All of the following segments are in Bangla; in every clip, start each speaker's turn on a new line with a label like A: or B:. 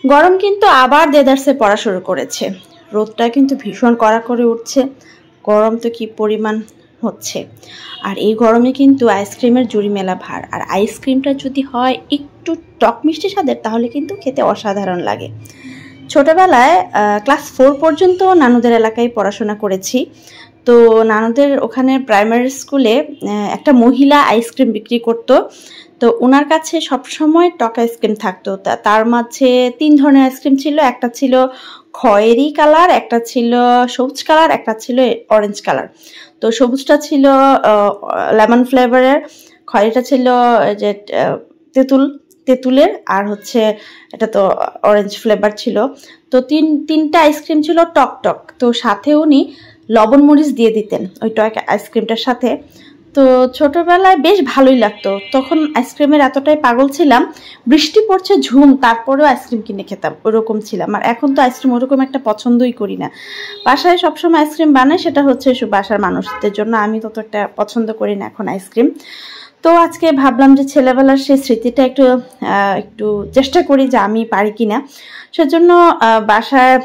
A: গরম কিন্তু আবার দেদারসে পড়া শুরু করেছে। রোদটা কিন্তু ভীষণ কড়া করে উঠছে, গরম তো কি পরিমাণ হচ্ছে। আর এই গরমে কিন্তু আইসক্রিমের জুড়ি মেলা ভার। আর আইসক্রিমটা যদি হয় একটু টক মিষ্টি স্বাদের তাহলে কিন্তু খেতে অসাধারণ লাগে। ছোটবেলায় ক্লাস 4 পর্যন্ত নানুদের এলাকায় পড়াশোনা করেছি। তো নানুদের ওখানে প্রাইমারি স্কুলে একটা মহিলা আইসক্রিম বিক্রি করতো। তো ওনার কাছে সবসময় টক আইসক্রিম থাকতো। তার মাঝে 3 ধরনের আইসক্রিম ছিল। একটা ছিল খয়েরি কালার, একটা ছিল সবুজ কালার, একটা ছিল অরেঞ্জ কালার। তো সবুজটা ছিল লেমন ফ্লেভারের, খয়েরিটা ছিল যে তেঁতুলের, আর হচ্ছে এটা তো অরেঞ্জ ফ্লেভার ছিল। তো তিনটা আইসক্রিম ছিল টক টক। তো সাথে উনি লবণ মরিচ দিয়ে দিতেন ওই টক আইসক্রিমটার সাথে। তো ছোটবেলায় বেশ ভালোই লাগতো। তখন আইসক্রিমের এতটাই পাগল ছিলাম, বৃষ্টি পড়ছে ঝুম তারপরেও আইসক্রিম কিনে খেতাম, ওরকম ছিলাম। আর এখন তো আইসক্রিম ওরকম একটা পছন্দই করি না। বাসায় সবসময় আইসক্রিম বানায়, সেটা হচ্ছে বাসার মানুষদের জন্য, আমি তত একটা পছন্দ করি না এখন আইসক্রিম। তো আজকে ভাবলাম যে ছেলেবেলার সেই স্মৃতিটা একটু চেষ্টা করি যে আমি পারি কিনা। সেজন্য বাসায়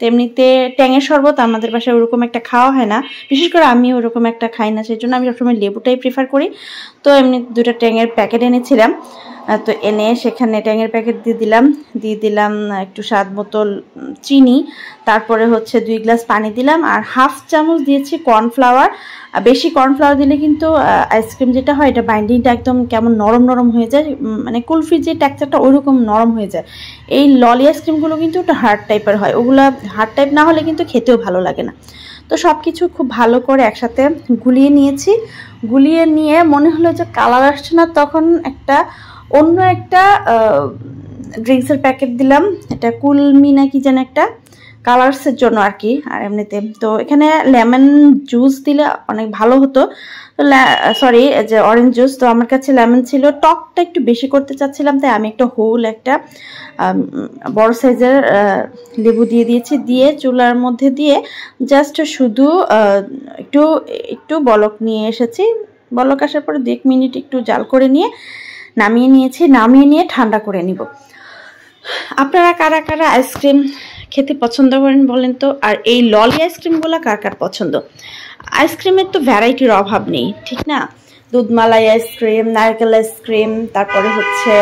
A: তেমনিতে ট্যাঙের শরবত আমাদের বাসায় ওরকম একটা খাওয়া হয় না, বিশেষ করে আমি ওরকম একটা খাই না, সেই জন্য আমি সবসময় লেবুটাই প্রিফার করি। তো এমনি 2টা ট্যাঙের প্যাকেট এনেছিলাম। তো এনে সেখানে ট্যাঙের প্যাকেট দিয়ে দিলাম একটু স্বাদ মতো চিনি, তারপরে হচ্ছে 2 গ্লাস পানি দিলাম, আর হাফ চামচ দিয়েছি কর্নফ্লাওয়ার। বেশি কর্নফ্লাওয়ার দিলে কিন্তু আইসক্রিম যেটা হয় এটা বাইন্ডিংটা একদম কেমন নরম নরম হয়ে যায়, মানে কুলফির যে টেক্সচারটা ওইরকম নরম হয়ে যায়। এই ললি আইসক্রিমগুলো কিন্তু একটু হার্ড টাইপের হয়, ওগুলা হার্ড টাইপ না হলে কিন্তু খেতেও ভালো লাগে না। তো সব কিছু খুব ভালো করে একসাথে গুলিয়ে নিয়েছি। গুলিয়ে নিয়ে মনে হলো যে কালার আসছে না, তখন অন্য একটা ড্রিঙ্কসের প্যাকেট দিলাম, এটা কুলমি না কি যেন একটা, কালার্সের জন্য আর কি। আর এমনিতে তো এখানে লেমন জুস দিলে অনেক ভালো হতো, সরি যে অরেঞ্জ জুস। তো আমার কাছে লেমন ছিল, টকটা একটু বেশি করতে চাচ্ছিলাম, তাই আমি একটা বড় সাইজের লেবু দিয়ে দিয়েছি। দিয়ে চুলার মধ্যে দিয়ে জাস্ট শুধু একটু বলক নিয়ে এসেছি। বলক আসার পরে 2 মিনিট একটু জাল করে নিয়ে নামিয়ে নিয়ে ঠান্ডা করে নিব। আপনারা কারা কারা আইসক্রিম খেতে পছন্দ করেন বলেন তো? আর এই ললি আইসক্রিমগুলো কার কার পছন্দ? আইসক্রিমের তো ভ্যারাইটির অভাব নেই, ঠিক না? দুধমালাই আইসক্রিম, নারকেল আইসক্রিম, তারপরে হচ্ছে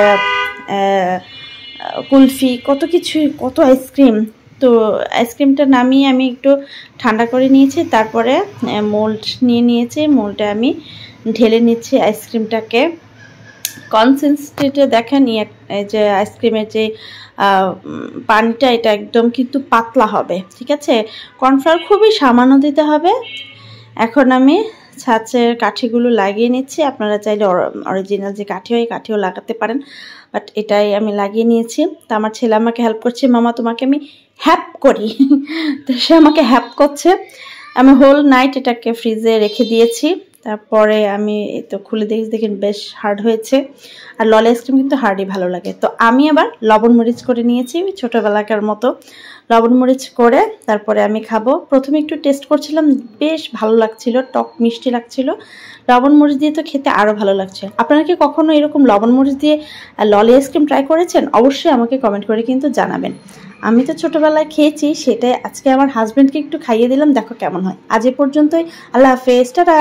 A: কুলফি, কত আইসক্রিম। তো আইসক্রিমটা নামিয়ে আমি একটু ঠান্ডা করে নিয়েছি, তারপরে মোল্ড নিয়ে নিয়েছি। মোল্ডে আমি ঢেলে নিচ্ছি আইসক্রিমটাকে। কনসিস্টেন্সিটা দেখেন, এই যে আইসক্রিমের যে পানিটা এটা একদম কিন্তু পাতলা হবে, ঠিক আছে? কর্নফ্লাওয়ার খুবই সামান্য দিতে হবে। এখন আমি ছাঁচের কাঠিগুলো লাগিয়ে নিচ্ছি। আপনারা চাইলে অরিজিনাল যে কাঠি হয় কাঠিও লাগাতে পারেন, বাট এটাই আমি লাগিয়ে নিয়েছি। তো আমার ছেলে আমাকে হেল্প করছে, মামা তোমাকে আমি হ্যাপ করি। তো সে আমাকে হ্যাপ করছে। আমি হোল নাইট এটাকে ফ্রিজে রেখে দিয়েছি। তারপরে আমি তো খুলে দেখেন বেশ হার্ড হয়েছে। আর ললি আইসক্রিম কিন্তু হার্ডই ভালো লাগে। তো আমি আবার লবণ মরিচ করে নিয়েছি ছোটোবেলাকার মতো, লবণ মরিচ করে তারপরে আমি খাবো। প্রথমে একটু টেস্ট করছিলাম, বেশ ভালো লাগছিল, টক মিষ্টি লাগছিল। লবণ মরিচ দিয়ে তো খেতে আরও ভালো লাগছে। আপনারা কি কখনো এরকম লবণ মরিচ দিয়ে ললি আইসক্রিম ট্রাই করেছেন? অবশ্যই আমাকে কমেন্ট করে কিন্তু জানাবেন। আমি তো ছোটোবেলায় খেয়েছি, সেটাই আজকে আমার হাজব্যান্ডকে একটু খাইয়ে দিলাম, দেখো কেমন হয়। আজ এ পর্যন্তই, আল্লাহ হাফেজ, টাটা।